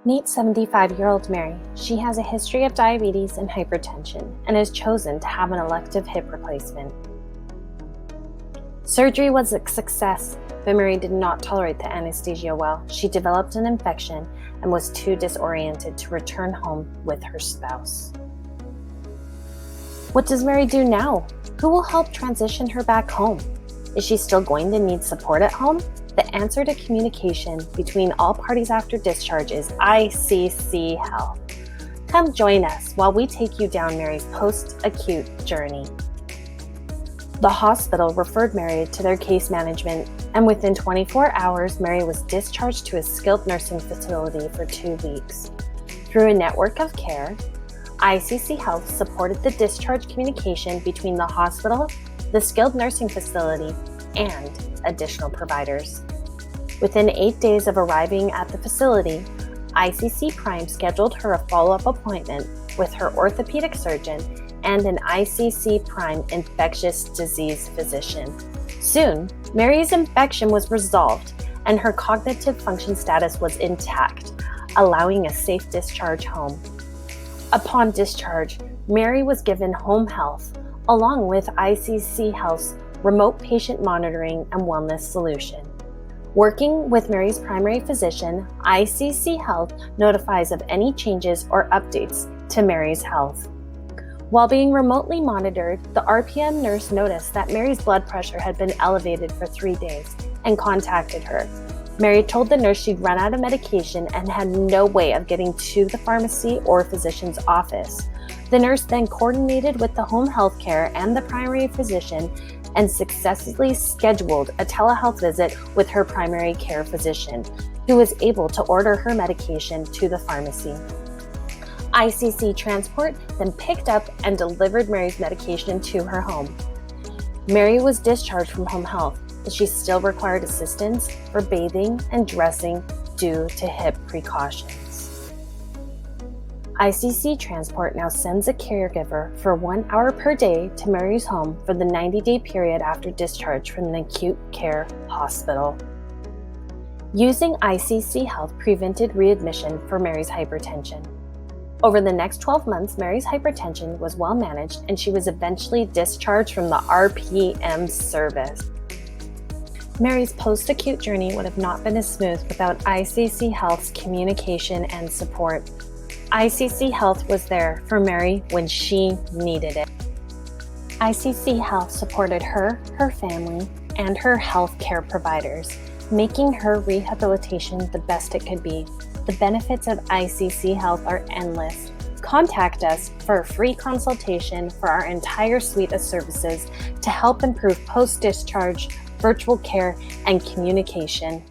Meet 75-year-old Mary. She has a history of diabetes and hypertension and has chosen to have an elective hip replacement. Surgery was a success, but Mary did not tolerate the anesthesia well. She developed an infection and was too disoriented to return home with her spouse. What does Mary do now? Who will help transition her back home? Is she still going to need support at home? The answer to communication between all parties after discharge is ICC-Health. Come join us while we take you down Mary's post-acute journey. The hospital referred Mary to their case management, and within 24 hours, Mary was discharged to a skilled nursing facility for 2 weeks. Through a network of care, ICC-Health supported the discharge communication between the hospital, the skilled nursing facility, and additional providers. Within 8 days of arriving at the facility, ICC Prime scheduled her a follow-up appointment with her orthopedic surgeon and an ICC Prime infectious disease physician. Soon, Mary's infection was resolved and her cognitive function status was intact, allowing a safe discharge home. Upon discharge, Mary was given home health along with ICC Health's remote patient monitoring and wellness solution. Working with Mary's primary physician, ICC Health notifies of any changes or updates to Mary's health. While being remotely monitored, the RPM nurse noticed that Mary's blood pressure had been elevated for 3 days and contacted her. Mary told the nurse she'd run out of medication and had no way of getting to the pharmacy or physician's office. The nurse then coordinated with the home health care and the primary physician and successfully scheduled a telehealth visit with her primary care physician, who was able to order her medication to the pharmacy. ICC Transport then picked up and delivered Mary's medication to her home. Mary was discharged from home health, but she still required assistance for bathing and dressing due to hip precautions. ICC Transport now sends a caregiver for 1 hour per day to Mary's home for the 90-day period after discharge from an acute care hospital. Using ICC Health prevented readmission for Mary's hypertension. Over the next 12 months, Mary's hypertension was well managed and she was eventually discharged from the RPM service. Mary's post-acute journey would have not been as smooth without ICC Health's communication and support. ICC Health was there for Mary when she needed it. ICC Health supported her family, and her health care providers, making her rehabilitation the best it could be. The benefits of ICC Health are endless. Contact us for a free consultation for our entire suite of services to help improve post-discharge, virtual care, and communication.